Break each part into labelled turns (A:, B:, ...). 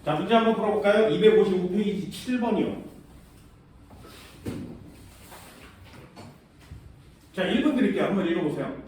A: 자, 문제 한번 풀어볼까요? 255페이지 7번이요. 자, 1분 드릴게요. 한번 읽어보세요.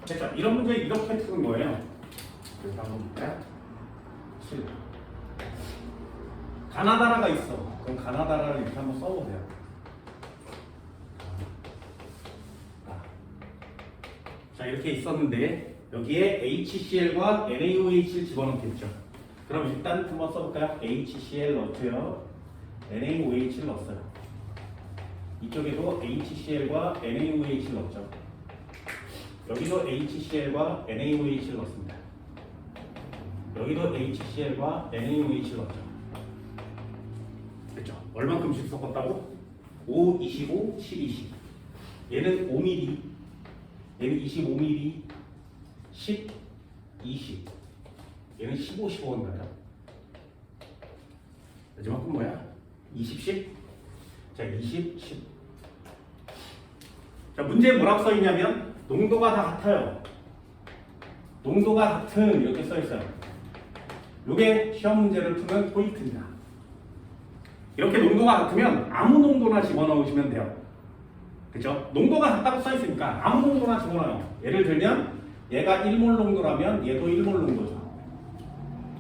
A: 자, 이런 문제 이렇게 푸는 거예요. 그래서 한번 볼까요? 7. 가나다라가 있어. 그럼 가나다라를 이렇게 한번 써보세요. 자, 이렇게 있었는데 여기에 HCl과 NaOH를 집어넣겠죠. 그럼 일단 한번 써볼까요? HCl 넣고요. NaOH를 넣었어요. 이쪽에도 HCl과 NaOH를 넣었죠. 여기도 HCl과 NaOH를 넣습니다. 여기도 HCl과 NaOH를 넣었죠. 됐죠? 얼만큼씩 섞었다고? 5, 25, 10, 20. 얘는 5mm, 얘는 25mm, 10, 20. 얘는 15, 15인가요? 마지막은 뭐야? 20, 10? 자, 20, 10. 자, 문제에 뭐라고 써있냐면 농도가 다 같아요. 농도가 같은 이렇게 써있어요. 이게 시험 문제를 푸는 포인트입니다. 이렇게 농도가 같으면 아무 농도나 집어넣으시면 돼요. 그렇죠? 농도가 같다고 써있으니까 아무 농도나 집어넣어요. 예를 들면 얘가 1몰 농도라면 얘도 1몰 농도죠.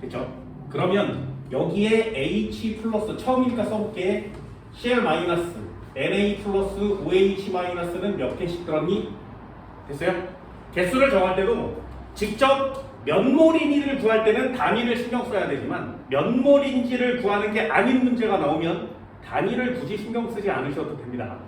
A: 그렇죠? 그러면 여기에 H 플러스 처음이니까 써볼게. Cl 마이너스 Na 플러스 OH 마이너스는 몇 개씩 들었니? 됐어요? 개수를 정할 때도 직접 몇 몰인지를 구할 때는 단위를 신경 써야 되지만 몇 몰인지를 구하는 게 아닌 문제가 나오면 단위를 굳이 신경 쓰지 않으셔도 됩니다.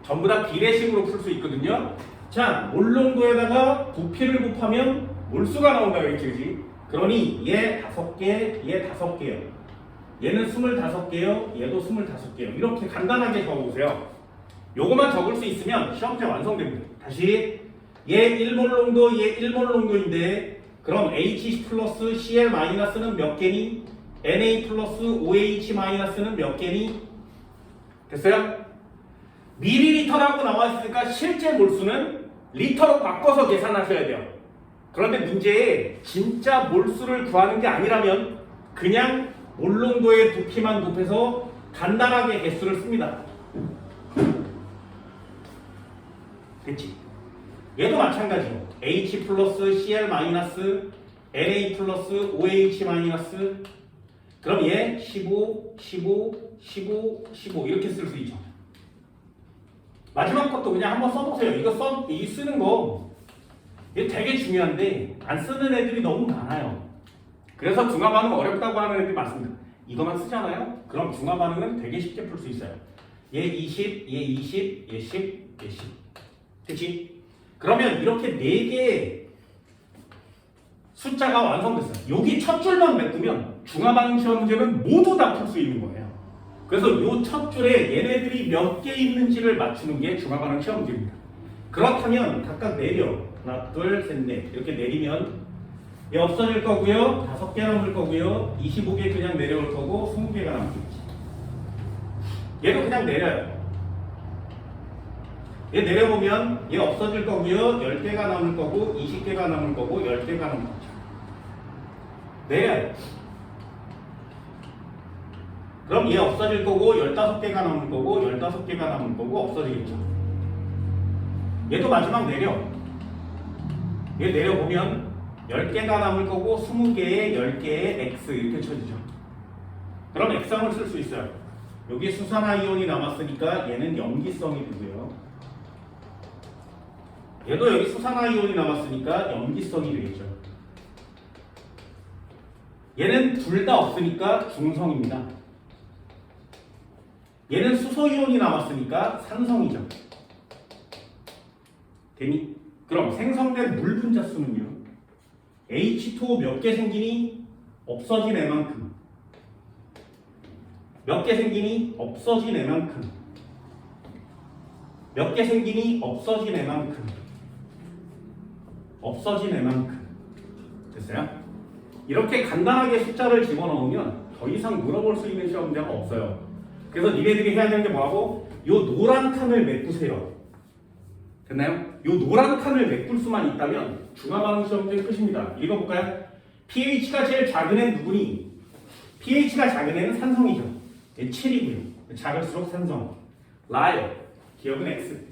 A: 전부 다 비례식으로 풀 수 있거든요. 자, 몰농도에다가 부피를 곱하면 몰수가 나온다고 했지, 그지? 그러니 얘 5개, 얘 5개요. 얘는 25개요, 얘도 25개요. 이렇게 간단하게 적어보세요. 요거만 적을 수 있으면 시험제 완성됩니다. 다시 얘 1몰 농도, 얘 1몰 농도인데 그럼 H 플러스 Cl 마이너스는 몇 개니? Na 플러스 OH 마이너스는 몇 개니? 됐어요? 미리리터라고 나와 있으니까 실제 몰수는 리터로 바꿔서 계산하셔야 돼요. 그런데 문제에 진짜 몰수를 구하는 게 아니라면 그냥 몰농도의 부피만 곱해서 간단하게 개수를 씁니다. 됐지? 얘도 마찬가지로 H 플러스 Cl 마이너스 Na 플러스 OH 마이너스 그럼 얘 15, 15, 15, 15 이렇게 쓸 수 있죠. 마지막 것도 그냥 한번 써보세요. 이 쓰는 거 이게 되게 중요한데 안 쓰는 애들이 너무 많아요. 그래서 중화 반응 어렵다고 하는 애들이 많습니다. 이거만 쓰잖아요? 그럼 중화 반응은 되게 쉽게 풀 수 있어요. 얘 20, 얘 20, 얘 10, 얘 10. 그치? 그러면 이렇게 4개의 숫자가 완성됐어요. 여기 첫 줄만 메꾸면 중화 반응 시험 문제는 모두 다 풀 수 있는 거예요. 그래서 이 첫 줄에 얘네들이 몇 개 있는지를 맞추는 게 중화 반응 시험 문제입니다. 그렇다면 각각 내려. 하나, 둘, 셋, 넷. 이렇게 내리면 얘 없어질 거고요. 5개 남을 거고요. 25개 그냥 내려올 거고 20개가 남겠지. 얘도 그냥 내려요. 얘 내려보면 얘 없어질 거고요. 10개가 남을 거고 20개가 남을 거고 10개가 남을 거죠. 내려요. 그럼 얘 없어질 거고 15개가 남을 거고 15개가 남을 거고 없어지겠죠. 얘도 마지막 내려. 얘 내려보면 10개가 남을 거고 20개에 10개에 X 이렇게 쳐지죠. 그럼 X항을 쓸 수 있어요. 여기 수산화이온이 남았으니까 얘는 염기성이 되고요. 얘도 여기 수산화이온이 남았으니까 염기성이 되겠죠. 얘는 둘 다 없으니까 중성입니다. 얘는 수소이온이 남았으니까 산성이죠. 되니? 그럼 생성된 물 분자 수는요? H2O 몇 개 생기니? 없어진 애만큼. 몇 개 생기니? 없어진 애만큼. 몇 개 생기니? 없어진 애만큼. 없어진 애만큼. 됐어요? 이렇게 간단하게 숫자를 집어넣으면 더 이상 물어볼 수 있는 시험 문제가 없어요. 그래서 니네들이 해야 되는 게 뭐라고? 요 노란 칸을 메꾸세요. 됐나요? 요 노란 칸을 메꿀 수만 있다면 중화반응 시험 문제 끝입니다. 읽어볼까요? pH가 제일 작은 애 누구니? pH가 작은 애는 산성이죠. 7이고요. 작을수록 산성. 라요. 기억은 X.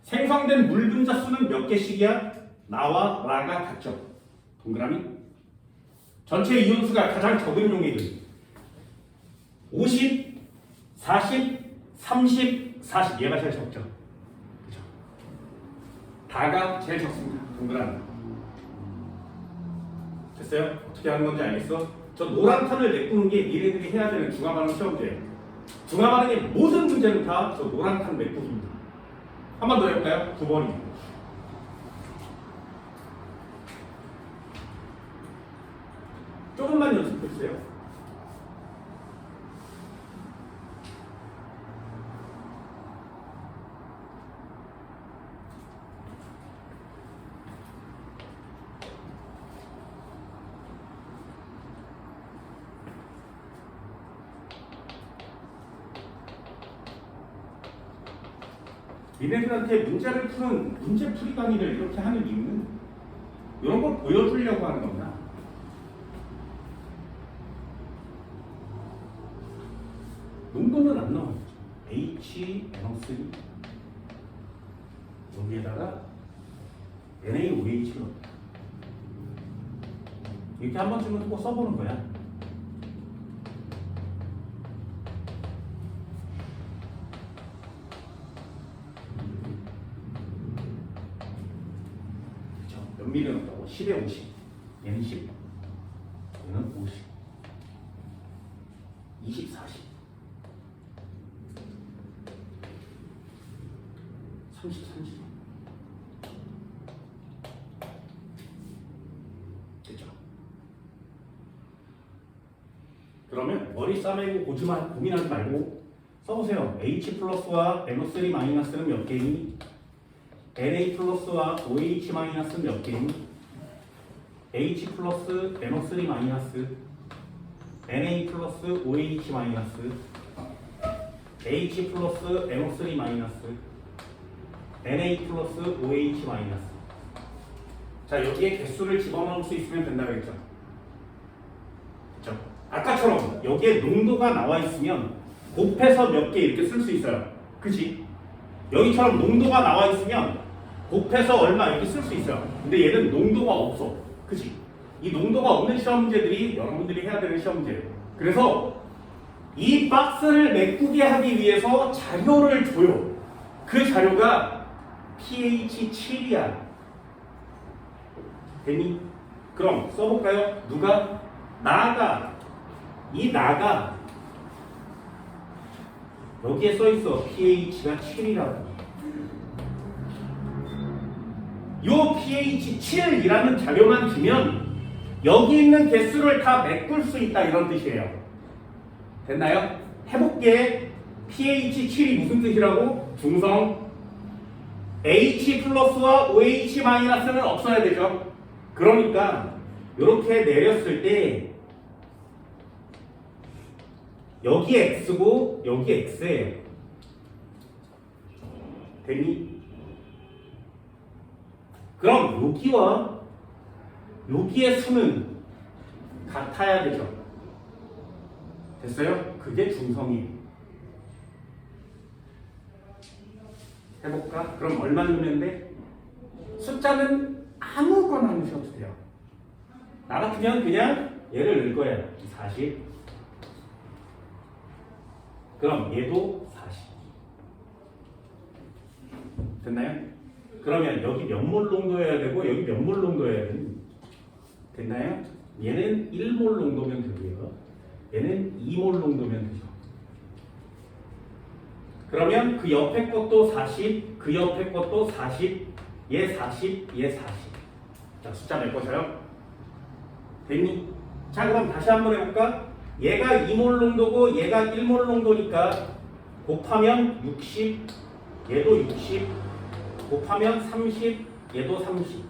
A: 생성된 물 분자 수는 몇 개씩이야? 나와 라가 같죠. 동그라미. 전체 이온수가 가장 적은 용액은 50, 40, 30, 40. 얘가 제일 적죠. 그죠? 다가 제일 적습니다. 동그라미. 됐어요? 어떻게 하는 건지 알겠어? 저 노란 칸을 메꾸는 게 니네들이 해야 되는 중화반응 시험제예요. 중화반응의 모든 문제는 다 저 노란 칸 메꾸기입니다. 한 번 더 해볼까요? 9번입니다. 조금만 연습해주세요. 니네들한테 문제를 푸는 문제풀이 강의를 이렇게 하는 이유는 이런 걸 보여주려고 하는 겁니다. 농도는 안 나와요. HNO3 여기에다가 NaOH를 이렇게 한 번쯤은 꼭 써보는 거야. 몇 미리 넣었다고? 10에 50. 얘는 10. 얘는 50. 20, 40. 30, 30. 됐죠? 그러면 머리 싸매고 고민하지 말고 써보세요. H 플러스와 NO3 마이너스는 몇 개니? Na 플러스와 OH 마이너스는 몇 개니? H 플러스 NO3 마이너스 Na 플러스 OH 마이너스 H 플러스 NO3 마이너스 Na 플러스 OH 마이너스. 자, 여기에 개수를 집어넣을 수 있으면 된다 그랬죠? 그렇죠? 아까처럼 여기에 농도가 나와 있으면 곱해서 몇 개 이렇게 쓸 수 있어요. 그치? 여기처럼 농도가 나와 있으면 곱해서 얼마 이렇게 쓸 수 있어요. 근데 얘는 농도가 없어. 그치? 이 농도가 없는 시험 문제들이 여러분들이 해야 되는 시험 문제예요. 그래서 이 박스를 메꾸게 하기 위해서 자료를 줘요. 그 자료가 pH 7이야. 되니? 그럼 써볼까요? 누가? 나가. 이 나가 여기에 써있어. pH가 7이라고. 요 pH 7이라는 자료만 주면 여기 있는 개수를 다 메꿀 수 있다 이런 뜻이에요. 됐나요? 해볼게. pH 7이 무슨 뜻이라고? 중성. H 플러스와 OH 마이너스는 없어야 되죠. 그러니까 이렇게 내렸을 때 여기 X고 여기 X예요. 되니? 그럼 여기와 여기의 수는 같아야 되죠. 됐어요? 그게 중성이에요. 해볼까? 그럼 얼마 넣으면 돼? 숫자는 아무거나 넣으셔도 돼요. 나 같으면 그냥 얘를 넣을 거예요. 40. 그럼 얘도 40. 됐나요? 그러면 여기 몇 몰 농도여야 되고 여기 몇 몰 농도여야 되는 됐나요? 얘는 1몰 농도면 되고요. 얘는 2몰 농도면 되죠. 그러면 그 옆에 것도 40, 그 옆에 것도 40, 얘 40, 얘 40. 자, 숫자 메꿔줘요. 됐니? 자, 그럼 다시 한번 해볼까? 얘가 2몰 농도고 얘가 1몰 농도니까 곱하면 60, 얘도 60, 곱하면 30, 얘도 30.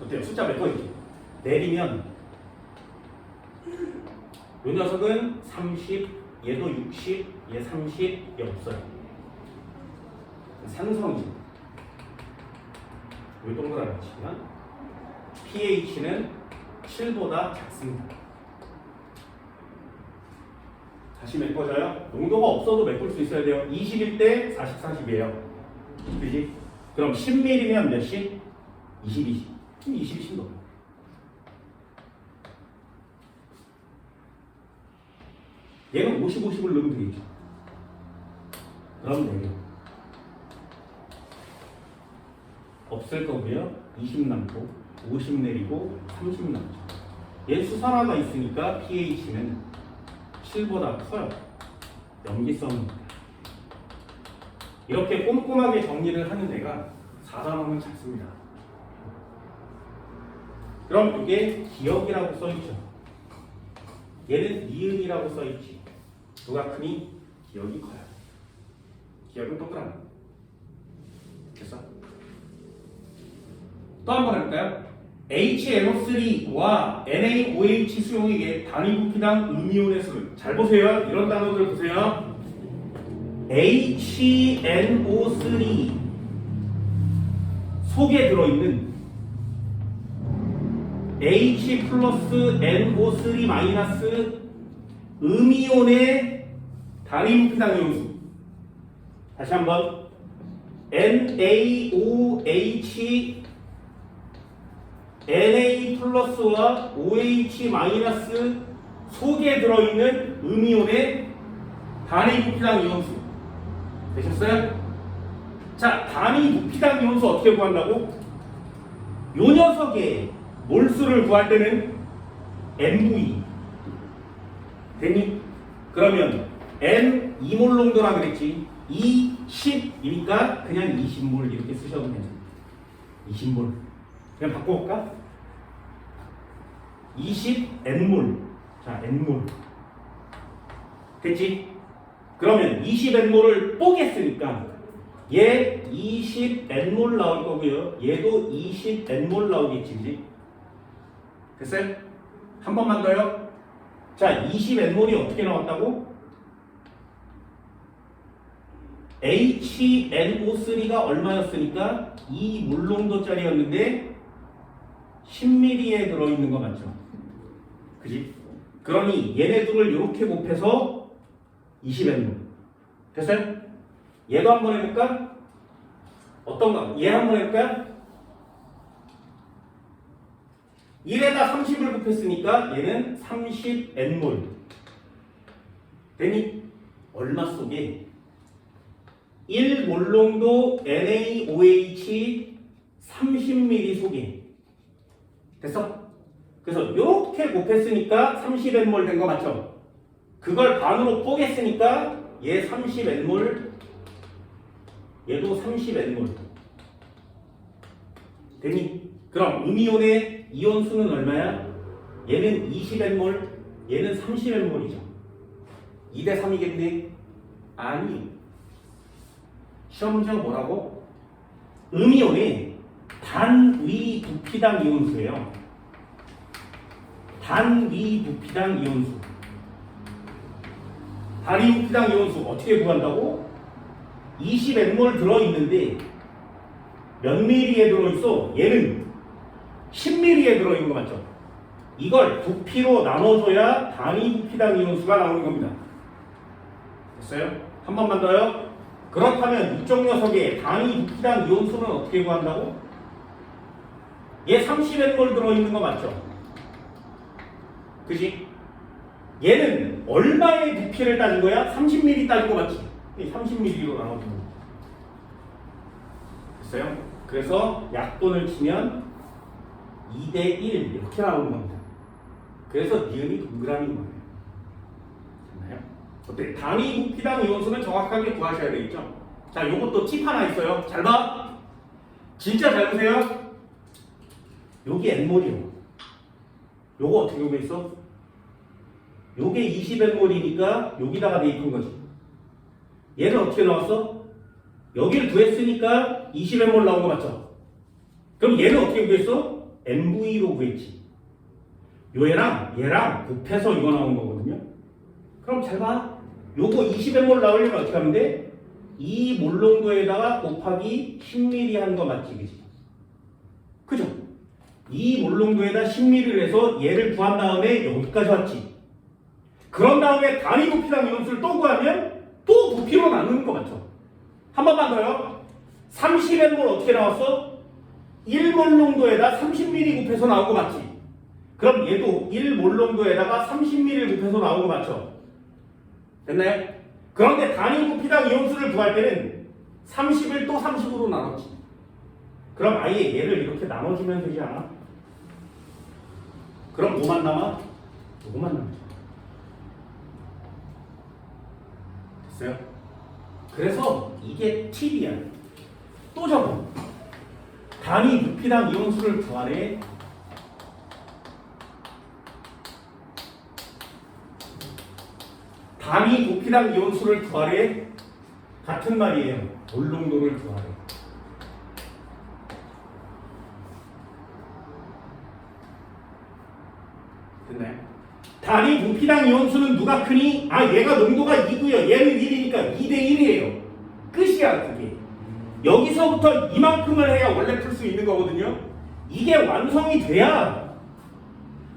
A: 어때요? 숫자 메꿔주지? 내리면 이 녀석은 30, 얘도 60, 얘 30, 얘 없어요. 산성이죠. 이 동그라미 치면 pH는 7보다 작습니다. 다시 메꿔줘요. 농도가 없어도 메꿀 수 있어야 돼요. 21대 40, 40이에요. 그지? 그럼 10ml면 몇씩? 22씩. 22씩 넣어요. 얘는 50, 50을 넣으면 되겠죠. 그럼 내려. 없을 거고요. 20 남고, 50 내리고, 30 남죠. 얘 수산화가 있으니까 pH는 7보다 커요. 염기성입니다. 이렇게 꼼꼼하게 정리를 하는 애가 4단원은 작습니다. 그럼 이게 기억이라고 써있죠. 얘는 니은이라고 써있지. 누가 크니? 기억이 커요. 기억은 동그라미. 됐어? 또 한 번 해볼까요? HNO3와 NaOH 수용액의 단위 부피당 음이온의 수를 잘 보세요. 이런 단어들 보세요. HNO3 속에 들어있는 H 플러스 NO3 마이너스 음이온의 단위 부피당 이온수. 다시 한번 NaOH Na 플러스와 OH 마이너스 속에 들어있는 음이온의 단위 부피당 이온수. 되셨어요? 자, 단위 부피당 이온수 어떻게 구한다고? 요 녀석의 몰수를 구할 때는 MV. 됐니? 그러면 N 2몰 농도라 그랬지. 2, 10이니까 그냥 20몰 이렇게 쓰셔도 돼요. 20몰. 그냥 바꿔볼까? 20 N몰. 자, N몰. 됐지? 그러면 20 N몰을 뽀겠으니까 얘 20 N몰 나올 거고요. 얘도 20 N몰 나오겠지, 그지? 됐어요? 한 번만 더요. 자, 20 N몰이 어떻게 나왔다고? HNO3가 얼마였으니까 2몰 농도짜리였는데 10ml에 들어있는 거 맞죠? 그지? 그러니 얘네들을 이렇게 곱해서 20N몰. 됐어요? 얘도 한번 해볼까? 어떤가? 얘 한번 해볼까? 1에다 30을 곱했으니까 얘는 30N몰. 되니? 얼마 속에 1몰 농도 NaOH 30ml 속에. 됐어? 그래서 이렇게 곱했으니까 30N몰 된 거 맞죠? 그걸 반으로 뽀겠으니까 얘 30N몰, 얘도 30N몰. 되니? 그럼 음이온의 이온수는 얼마야? 얘는 20N몰, 얘는 30N몰이죠. 2대 3이겠네? 아니. 시험 문제가 뭐라고? 음이온의 단위 부피당 이온수예요. 단위 부피당 이온수. 단위 부피당 이온수 어떻게 구한다고? 20N몰 들어있는데 몇 ml에 들어있어? 얘는 10ml에 들어있는 거 맞죠? 이걸 부피로 나눠줘야 단위 부피당 이온수가 나오는 겁니다. 됐어요? 한 번만 더요. 그렇다면 이쪽 녀석의 단위 부피당 이온수는 어떻게 구한다고? 얘 30n몰 들어있는 거 맞죠? 그지? 얘는 얼마의 부피를 따진 거야? 30ml 따진 거 맞지? 30ml로 나눠주는 거. 됐어요? 그래서 약분을 치면 2대1 이렇게 나오는 겁니다. 그래서 니은이 동그라미인 거예요. 됐나요? 어때? 단위 부피당 이온수는 정확하게 구하셔야 되겠죠? 자, 요것도 팁 하나 있어요. 잘 봐. 진짜 잘 보세요. 여기 n몰이요. 요거 어떻게 보면 있어? 요게 20n몰이니까 여기다가 대입한 거지. 얘는 어떻게 나왔어? 여기를 구했으니까 20n몰 나온 거 맞죠? 그럼 얘는 어떻게 구했어? MV로 구했지. 얘랑 곱해서 이거 나온 거거든요. 그럼 잘 봐. 요거 20n몰 나오려면 어떻게 하면 돼? 이 몰농도에다가 곱하기 10ml 한 거 맞지, 그지? 그죠? 이 몰농도에다 10ml를 해서 얘를 구한 다음에 여기까지 왔지. 그런 다음에 단위 부피당 이온수를 또 구하면 또 부피로 나누는 거 맞죠? 한 번만 더요. 30n몰 어떻게 나왔어? 1몰 농도에다 30ml 곱해서 나온 거 맞지? 그럼 얘도 1몰 농도에다가 30ml 곱해서 나온 거 맞죠? 됐나요? 그런데 단위 부피당 이온수를 구할 때는 30을 또 30으로 나눴지. 그럼 아예 얘를 이렇게 나눠주면 되지 않아? 그럼 뭐만 남아? 요거만 남죠. 됐어요? 그래서 이게 팁이야. 또 적어. 단위 부피당 이온수를 구하래. 단위 부피당 이온수를 구하래. 같은 말이에요. 몰농도를 구하래. 됐나요? 단위 부피당 이온수는 누가 크니? 아, 얘가 농도가 2고요. 얘는 1이니까 2대1이에요. 끝이야, 그게. 여기서부터 이만큼을 해야 원래 풀 수 있는 거거든요. 이게 완성이 돼야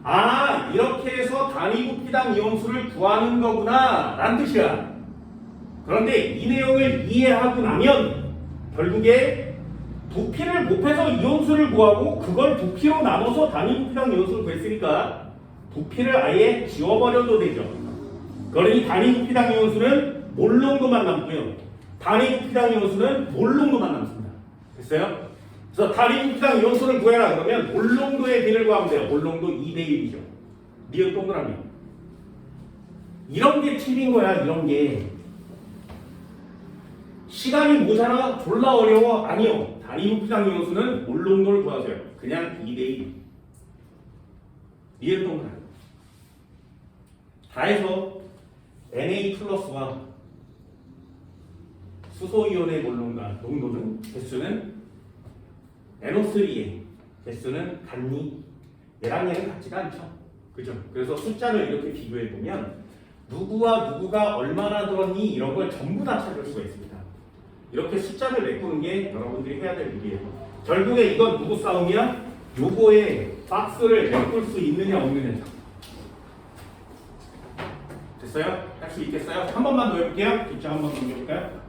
A: 아, 이렇게 해서 단위 부피당 이온수를 구하는 거구나 라는 뜻이야. 그런데 이 내용을 이해하고 나면 결국에 부피를 곱해서 이온수를 구하고 그걸 부피로 나눠서 단위 부피당 이온수를 구했으니까 부피를 아예 지워버려도 되죠. 그러니 단위 부피당 이온수는 몰농도만 남고요. 단위 부피당 이온수는 몰농도만 남습니다. 됐어요? 그래서 단위 부피당 이온수를 구해라 그러면 몰농도의 비를 구하면 돼요. 몰농도 2대1이죠. 니은 동그라미. 이런 게 팁인 거야. 이런 게. 시간이 모자라? 졸라 어려워? 아니요. 단위 부피당 이온수는 몰농도를 구하세요. 그냥 2대1. 니은 동그라미. 다 해서 Na 플러스와 수소이온의 농도는 개수는 NO3의 개수는 같니? 얘랑 얘는 같지가 않죠. 그죠? 그래서 숫자를 이렇게 비교해 보면 누구와 누구가 얼마나 들었니? 이런 걸 전부 다 찾을 수가 있습니다. 이렇게 숫자를 메꾸는 게 여러분들이 해야 될 일이에요. 결국에 이건 누구 싸움이야? 요거에 박스를 메꿀 수 있느냐 없느냐죠. 됐어요? 할 수 있겠어요? 한 번만 더 해볼게요. 입장 한 번 넘겨볼까요?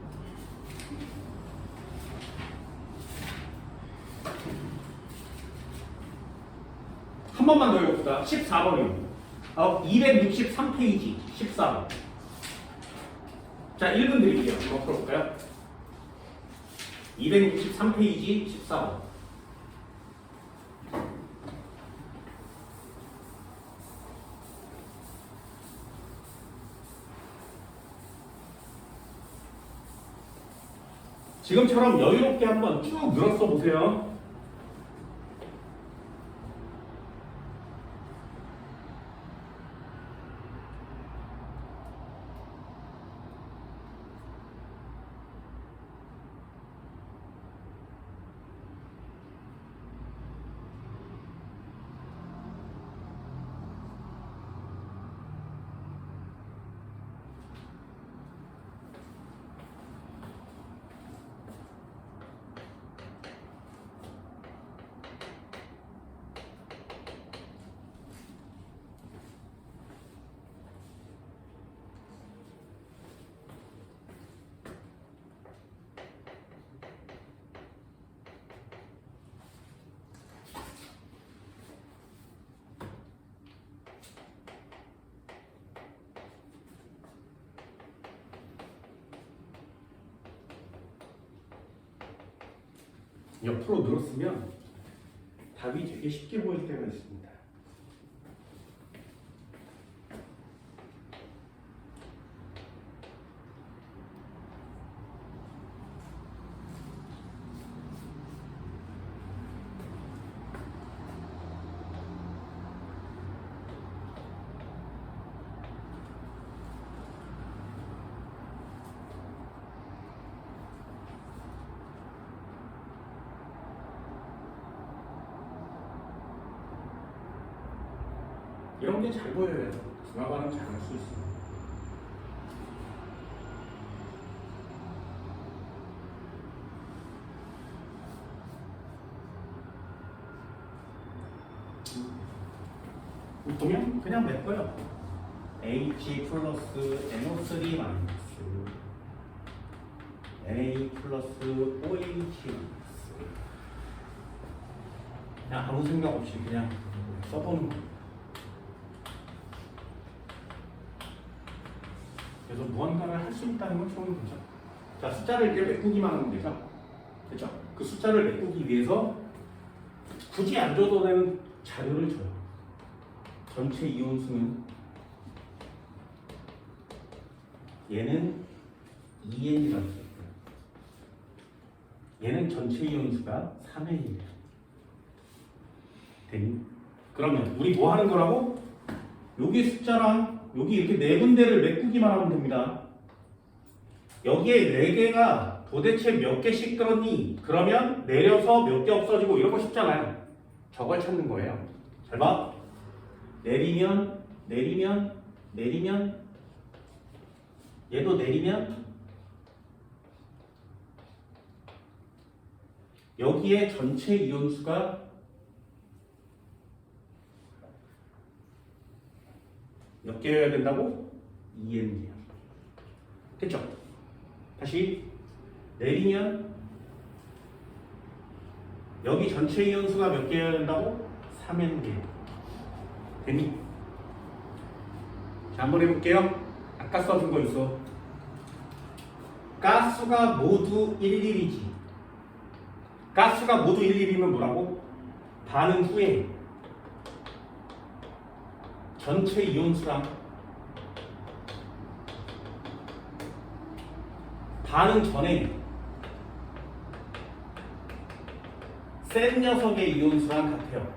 A: 한 번만 더 해봅시다. 14번이요. 263페이지 14번. 자, 1분 드릴게요. 한번 풀어볼까요? 263페이지 14번. 지금처럼 여유롭게 한번 쭉 늘었어 보세요. 옆으로 늘었으면 답이 되게 쉽게 보일 때가 있습니다. 이런 게 잘 보여요. 중화반응 잘 할 수 있어요. 보면 그냥 맺고요. H 플러스 NO3 마이너스 Na 플러스 OH 마이너스 그냥 아무 생각 없이 그냥 써보는 거예요. 그래서 무언가를 할 수 있다는 건 좋은 거죠. 자, 숫자를 이렇게 메꾸기만 하면 되죠. 그렇죠? 그 숫자를 메꾸기 위해서 굳이 안 줘도 되는 자료를 줘요. 전체 이온수는 얘는 2N이라고 써있고요. 얘는 전체 이온수가 3N이에요. 됐니? 그러면 우리 뭐 하는 거라고? 여기 숫자랑 여기 이렇게 네 군데를 메꾸기만 하면 됩니다. 여기에 네 개가 도대체 몇 개씩 들었니? 그러면 내려서 몇 개 없어지고 이런 거 쉽잖아요. 저걸 찾는 거예요. 잘 봐. 내리면 내리면 내리면 얘도 내리면 여기에 전체 이온수가 몇 개여야 된다고? 2N이에요. 됐죠? 다시 내리면 여기 전체 이온수가 몇 개여야 된다고? 3N 개. 됐니? 자, 한번 해볼게요. 아까 써준 거 있어. 가스가 모두 11이지. 가스가 모두 11이면 뭐라고? 반응 후에 전체 이온수랑 반응 전에 센 녀석의 이온수랑 같아요.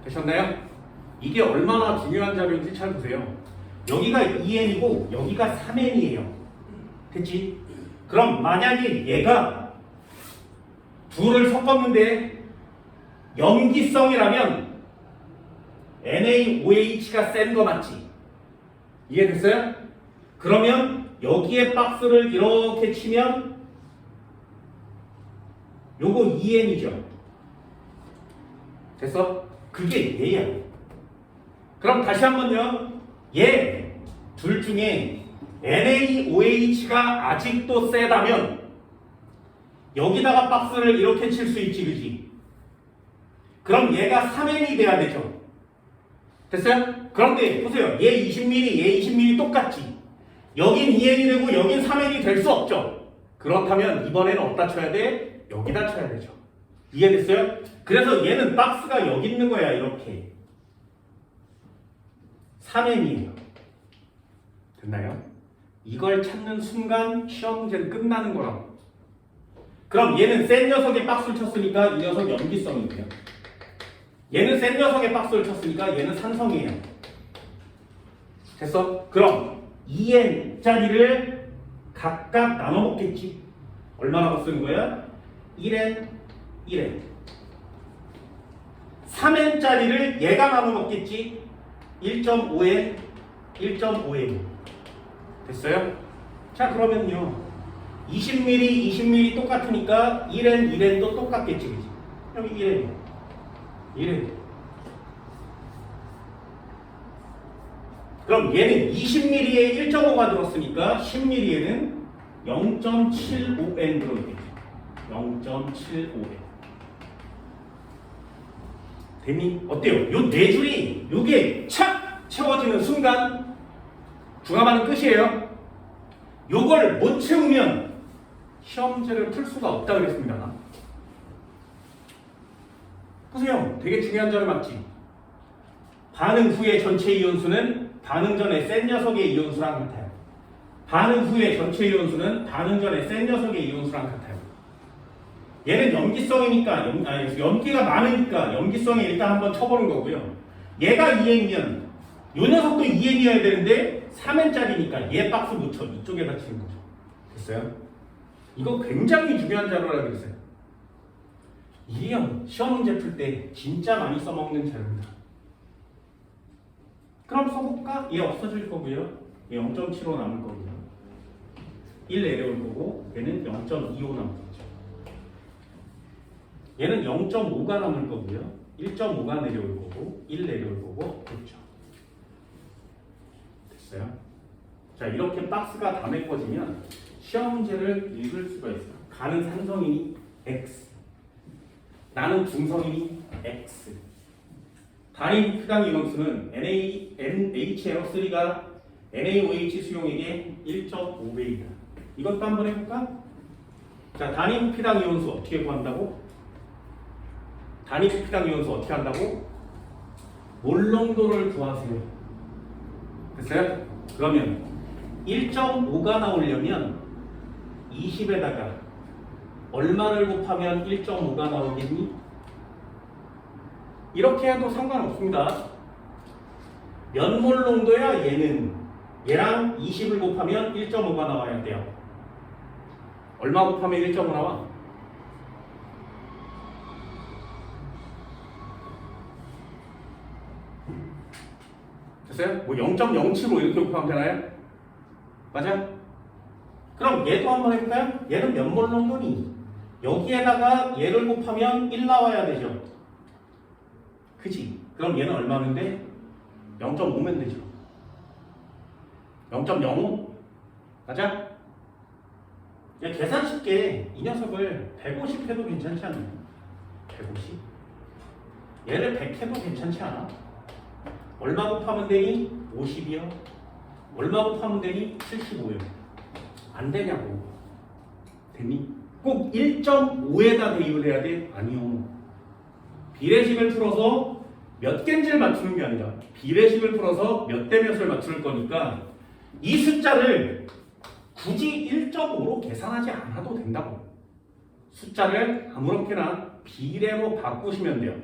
A: 되셨나요? 이게 얼마나 중요한 자료인지 잘 보세요. 여기가 2N이고 여기가 3N이에요. 됐지? 그럼 만약에 얘가 둘을 섞었는데 염기성이라면 NaOH가 센 거 맞지? 이해됐어요? 그러면 여기에 박스를 이렇게 치면 요거 2N이죠. 됐어? 그게 얘야. 그럼 다시 한번요. 얘 둘 중에 NaOH가 아직도 세다면 여기다가 박스를 이렇게 칠 수 있지, 그지? 그럼 얘가 3N이 돼야 되죠. 됐어요? 그런데 보세요. 얘 20mm, 얘 20mm 똑같지? 여긴 2N이 되고 여긴 3N이 될 수 없죠. 그렇다면 이번에는 어디다 쳐야 돼? 여기다 쳐야 되죠. 이해됐어요? 그래서 얘는 박스가 여기 있는 거야. 이렇게 3N이에요. 됐나요? 이걸 찾는 순간 시험 문제는 끝나는 거라고. 그럼 얘는 센 녀석에 박스를 쳤으니까 이 녀석 염기성이고요. 얘는 센 녀석에 박스를 쳤으니까 얘는 산성이에요. 됐어? 그럼 2N짜리를 각각 나눠 먹겠지. 얼마나 쓰는 거야? 1N, 1N. 3N짜리를 얘가 나눠 먹겠지. 1.5N, 1.5N. 됐어요? 자, 그러면요. 20mm, 20mm 똑같으니까 1N, 1N도 똑같겠지. 그치? 여기 1N. 1N. 그럼 얘는 20mm에 1.5가 들었으니까 10mm에는 0.75N 들어있겠죠. 0.75N. 됐니? 어때요? 요 네 줄이 요게 착 채워지는 순간 중화반응 끝이에요. 요걸 못 채우면 시험 문제를 풀 수가 없다 그랬습니다. 보세요. 되게 중요한 점을 맞지? 반응 후의 전체 이온수는 반응 전에 센 녀석의 이온수랑 같아요. 반응 후의 전체 이온수는 반응 전에 센 녀석의 이온수랑 같아요. 얘는 염기성이니까 염기가 많으니까 염기성에 일단 한번 쳐보는 거고요. 얘가 2N이면 이 녀석도 2N이어야 되는데 3N짜리니까 얘 박스 묻혀 이쪽에다 치는 거죠. 됐어요? 이거 굉장히 중요한 자료라 그랬어요. 이형 시험 문제 풀 때 진짜 많이 써먹는 자료입니다. 그럼 써볼까? 얘 없어질 거고요. 얘 0.75 남을 거고요. 1 내려올 거고 얘는 0.25 남을 거죠. 얘는 0.5가 남을 거고요. 1.5가 내려올 거고 1 내려올 거고 그렇죠. 됐어요? 자, 이렇게 박스가 다 메꿔지면 시험 문제를 읽을 수가 있어요. 가는 산성인이 X, 나는 중성인이 X. 단위 피당 이온수는 NaHNO3가 NaOH 수용액의 1.5배이다. 이것도 한번 해볼까? 자, 단위 피당 이온수 어떻게 구한다고? 단위 피당 이온수 어떻게 한다고? 몰농도를 구하세요. 됐어요? 그러면 1.5가 나오려면 20에다가 얼마를 곱하면 1.5가 나오겠니? 이렇게 해도 상관없습니다. 몇 몰 농도야 얘는? 얘랑 20을 곱하면 1.5가 나와야 돼요. 얼마 곱하면 1.5 나와? 됐어요? 뭐 0.075 이렇게 곱하면 되나요? 맞아? 그럼 얘도 한번 해볼까요? 얘는 몇 몰 농도니? 여기에다가 얘를 곱하면 1 나와야 되죠. 그치? 그럼 얘는 얼마인데? 0.5면 되죠. 0.05? 맞아? 얘 계산 쉽게 이 녀석을 150 해도 괜찮지 않나요? 150? 얘를 100 해도 괜찮지 않아? 얼마 곱하면 되니? 50이요. 얼마 곱하면 되니? 75요. 안 되냐고. 되니? 꼭 1.5에다 대입을 해야 돼? 아니요. 비례식을 풀어서 몇 개인지를 맞추는 게 아니라 비례식을 풀어서 몇 대 몇을 맞출 거니까 이 숫자를 굳이 1.5로 계산하지 않아도 된다고. 숫자를 아무렇게나 비례로 바꾸시면 돼요.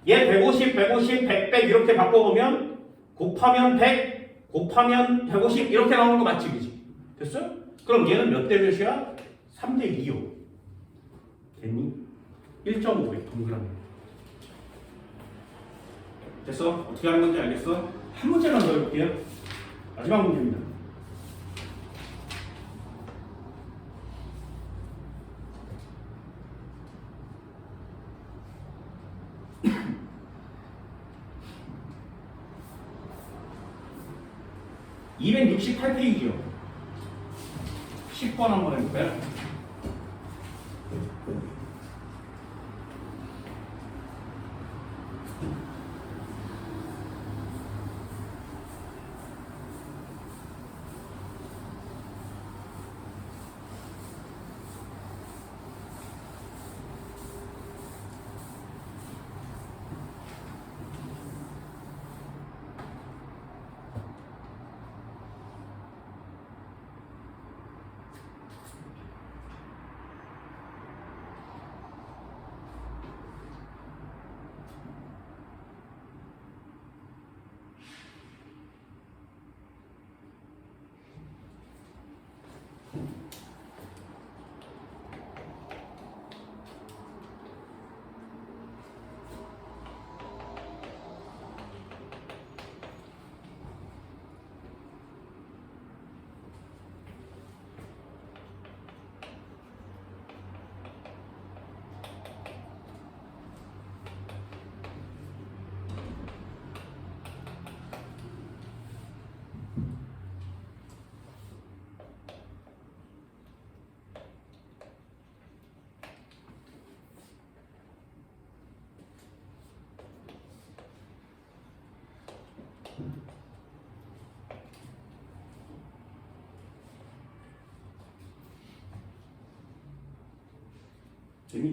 A: 얘 150, 150, 100, 100 이렇게 바꿔보면 곱하면 100, 곱하면 150 이렇게 나오는 거 맞지? 그지? 됐어요? 그럼 얘는 몇 대 몇이야? 3대 2요. 됐니? 1.5배 동그라미. 됐어? 어떻게 하는 건지 알겠어? 한 문제만 더 해볼게요. 마지막 문제입니다. (268페이지요) 10번 한번 해볼까요?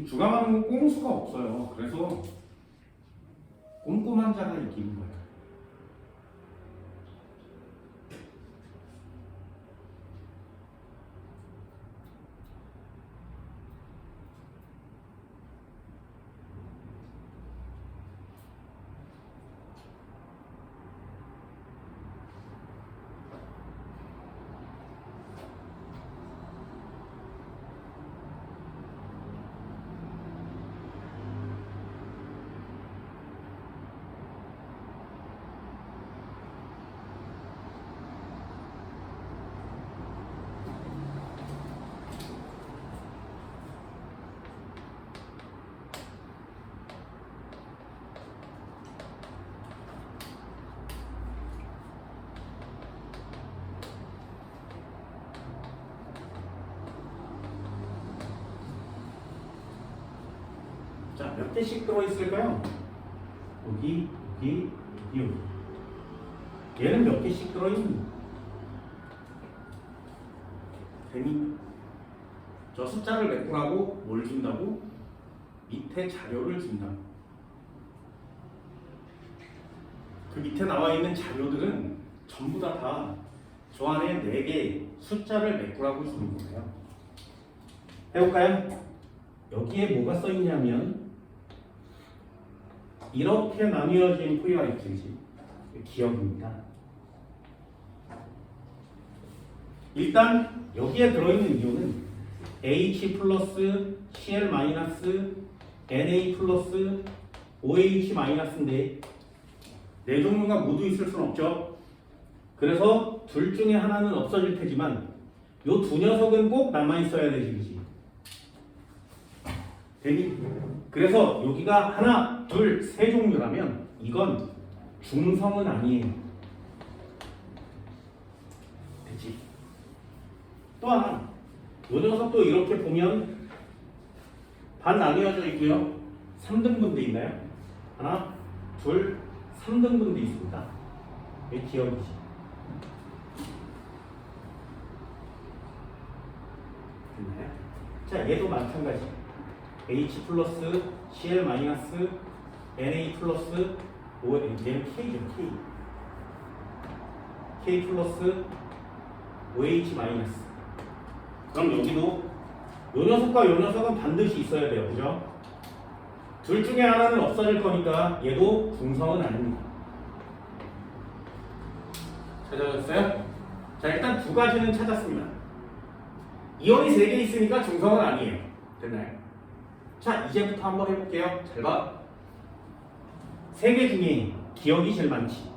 A: 주감하는 꼼수가 없어요. 그래서 꼼꼼한 자가 이기는 거예요. 자, 몇 개씩 들어있을까요? 여기. 얘는 몇 개씩 들어있니? 괜히 저 숫자를 메꾸라고 뭘 준다고? 밑에 자료를 준다고. 그 밑에 나와 있는 자료들은 전부 다 저 안에 4개 숫자를 메꾸라고 주는 거예요. 해볼까요? 여기에 뭐가 써 있냐면 이렇게 나뉘어진 포유와 입증식 기억입니다. 일단 여기에 들어있는 이온은 H 플러스 Cl 마이너스 Na 플러스 OH 마이너스인데 네 종류가 모두 있을 수는 없죠. 그래서 둘 중에 하나는 없어질 테지만 요 두 녀석은 꼭 남아있어야 되지, 그지? 되니? 그래서 여기가 하나, 둘, 세 종류라면 이건 중성은 아니에요. 되지? 또 하나, 요 녀석도 이렇게 보면 반 나뉘어져 있고요. 3등분도 있나요? 하나, 둘, 3등분도 있습니다. 이게 기억이지. 됐나요? 자, 얘도 마찬가지. H 플러스 Cl 마이너스 Na 플러스 O, 얘는 K죠, K. K 플러스 OH 마이너스. 그럼 여기도 요 녀석과 요 녀석은 반드시 있어야 돼요, 그죠? 둘 중에 하나는 없어질 거니까 얘도 중성은 아닙니다. 찾아졌어요? 자, 일단 두 가지는 찾았습니다. 이온이 3개 있으니까 중성은 아니에요. 됐나요? 자, 이제부터 한번 해볼게요. 잘 봐. 3개 중에 기억이 제일 많지.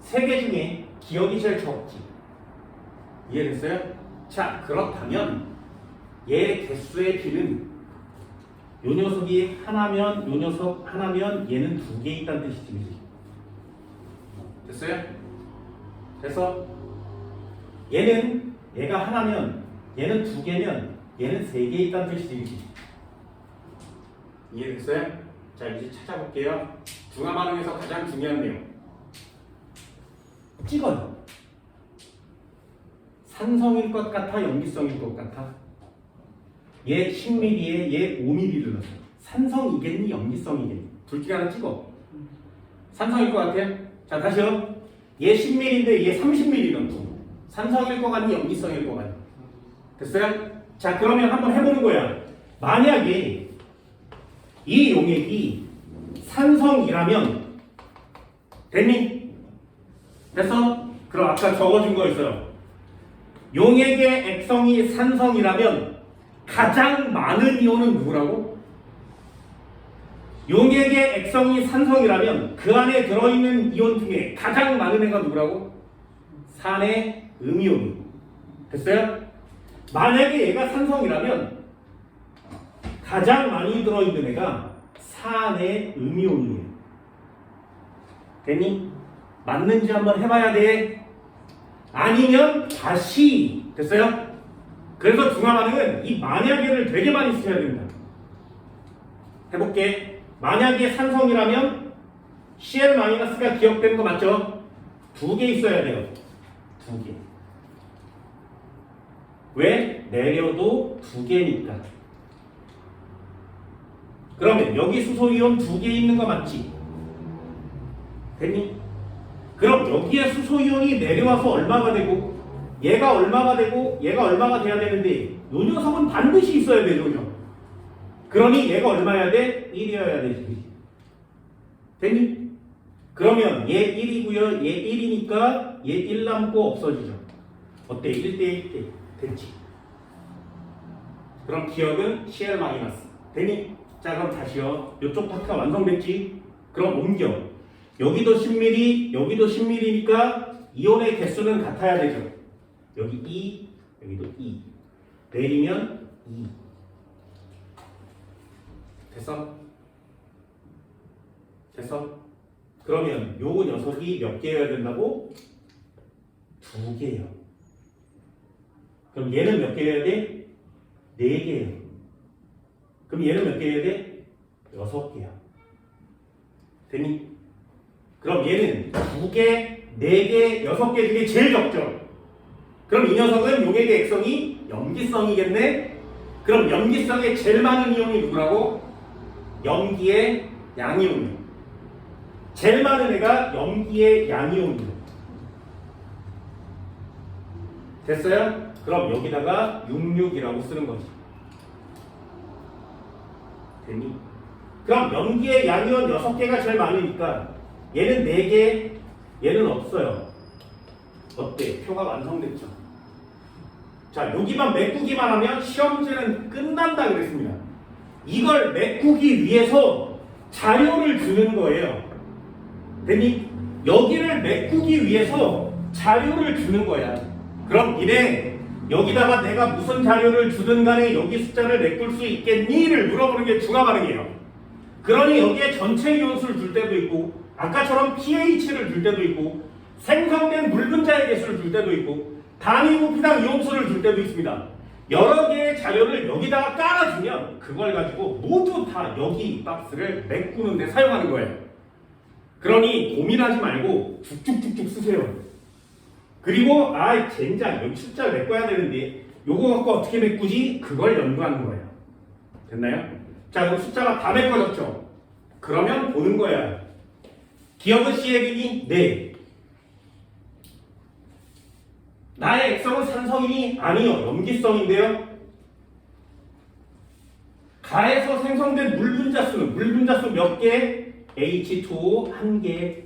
A: 3개 중에 기억이 제일 적지. 이해됐어요? 자, 그렇다면 얘 개수의 비는 요 녀석이 하나면 요 녀석 하나면 얘는 2개 있다는 뜻이지. 됐어요? 그래서 얘가 하나면 얘는 2개면 얘는 3개 있다는 뜻이지. 이해됐어요? 자, 이제 찾아볼게요. 중화 반응에서 가장 중요한 내용. 찍어요. 산성일 것 같아, 염기성일 것 같아? 얘 10mm에 얘 5mm를 넣었어요. 산성이겠니, 염기성이겠니? 둘 중에 하나 찍어. 산성일 것 같아요? 자, 다시요. 얘 10mm인데 얘 30mm 넣고 산성일 것 같니, 염기성일 것 같니? 됐어요? 자, 그러면 한번 해보는 거야. 만약에 이 용액이 산성이라면 됐니? 됐어? 그럼 아까 적어준 거 있어요. 용액의 액성이 산성이라면 가장 많은 이온은 누구라고? 용액의 액성이 산성이라면 그 안에 들어있는 이온 중에 가장 많은 애가 누구라고? 산의 음이온. 됐어요? 만약에 얘가 산성이라면 가장 많이 들어있는 애가 산의 음이온이에요. 됐니? 맞는지 한번 해봐야 돼. 아니면 다시. 됐어요? 그래서 중화 반응은 이 만약에를 되게 많이 써야 된다. 해볼게. 만약에 산성이라면 Cl-가 기억되는 거 맞죠? 2개 있어야 돼요. 2개. 왜? 내려도 2개니까. 그러면 여기 수소이온 2개 있는 거 맞지? 됐니? 그럼 여기에 수소이온이 내려와서 얼마가 되고 얘가 얼마가 되고 얘가 얼마가 돼야 되는데 이 녀석은 반드시 있어야 되죠. 그죠? 그러니 얘가 얼마여야 돼? 1이어야 되지. 됐니? 그러면 얘 1이고요. 얘 1이니까 얘 1 남고 없어지죠. 어때? 1대1 됐지? 그럼 기억은 CL-. 됐니? 자 그럼 다시요. 이쪽 파트가 완성됐지? 그럼 옮겨. 여기도 10mm, 여기도 10mm니까 이온의 개수는 같아야 되죠. 여기 2, 여기도 2. 내리면 2. 됐어? 됐어? 그러면 요 녀석이 몇 개여야 된다고? 2개요. 그럼 얘는 몇 개여야 돼? 4개예요. 그럼 얘는 몇 개여야 돼? 6개야. 됐니? 그럼 얘는 2개, 4개, 6개 중에 제일 적죠. 그럼 이 녀석은 용액의 액성이 염기성이겠네? 그럼 염기성에 제일 많은 이온이 누구라고? 염기의 양이온이요. 제일 많은 애가 염기의 양이온이요. 됐어요? 그럼 여기다가 66이라고 쓰는 거지. 됐니? 그럼 염기의 양이온 6개가 제일 많으니까 얘는 4개, 얘는 없어요. 어때? 표가 완성됐죠? 자, 여기만 메꾸기만 하면 시험 문제는 끝난다 그랬습니다. 이걸 메꾸기 위해서 자료를 주는 거예요. 됐니? 여기를 메꾸기 위해서 자료를 주는 거야. 그럼 이래 여기다가 내가 무슨 자료를 주든 간에 여기 숫자를 메꿀 수 있겠니?를 물어보는 게 중화 반응이에요. 그러니 여기에 전체 이온수를 줄 때도 있고 아까처럼 pH를 줄 때도 있고 생성된 물 분자의 개수를 줄 때도 있고 단위 부피당 이온수를 줄 때도 있습니다. 여러 개의 자료를 여기다가 깔아주면 그걸 가지고 모두 다 여기 박스를 메꾸는 데 사용하는 거예요. 그러니 고민하지 말고 쭉쭉쭉쭉 쓰세요. 그리고 젠장 여기 숫자를 메꿔야 되는데 요거 갖고 어떻게 메꾸지? 그걸 연구하는 거예요. 됐나요? 자 그럼 숫자가 다 메꿔졌죠? 그러면 보는 거야. 기억은 CL이니? 네. 나의 액성은 산성이니? 아니요. 염기성인데요. 가에서 생성된 물 분자수 몇 개? H2O 1개.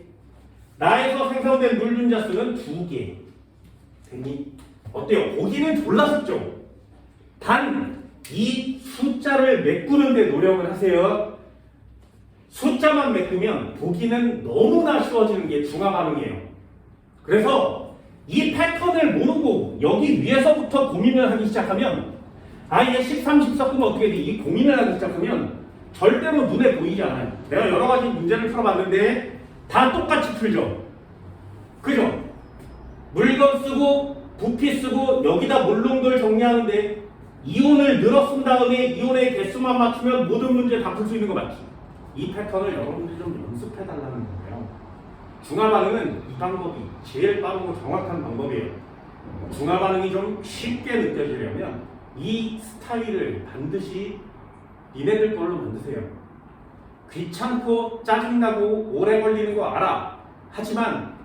A: 나에서 생성된 물 분자수는 2개. 됐니? 어때요? 보기는 졸라 쉽죠? 단 이 숫자를 메꾸는데 노력을 하세요. 숫자만 메꾸면 보기는 너무나 쉬워지는 게 중화 반응이에요. 그래서 이 패턴을 모르고 여기 위에서부터 고민을 하기 시작하면 얘 13, 10 섞으면 어떻게 돼? 이 고민을 하기 시작하면 절대로 눈에 보이지 않아요. 내가 여러 가지 문제를 풀어봤는데 다 똑같이 풀죠. 그죠? 물건 쓰고 부피 쓰고 여기다 몰른 걸 정리하는데 이온을 늘어 쓴 다음에 이온의 개수만 맞추면 모든 문제 다 풀 수 있는 거 맞지? 이 패턴을 여러분들이 좀 연습해달라는 거예요. 중화 반응은 이 방법이 제일 빠르고 정확한 방법이에요. 중화 반응이 좀 쉽게 느껴지려면 이 스타일을 반드시 니네들 걸로 만드세요. 귀찮고 짜증나고 오래 걸리는 거 알아. 하지만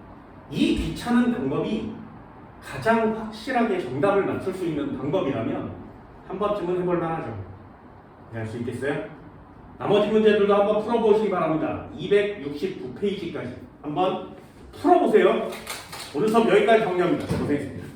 A: 이 귀찮은 방법이 가장 확실하게 정답을 맞출 수 있는 방법이라면 한 번쯤은 해볼 만하죠. 할 수 있겠어요? 나머지 문제들도 한번 풀어보시기 바랍니다. 269페이지까지 한번 풀어보세요. 오늘 수업 여기까지 정리합니다. 고생했습니다.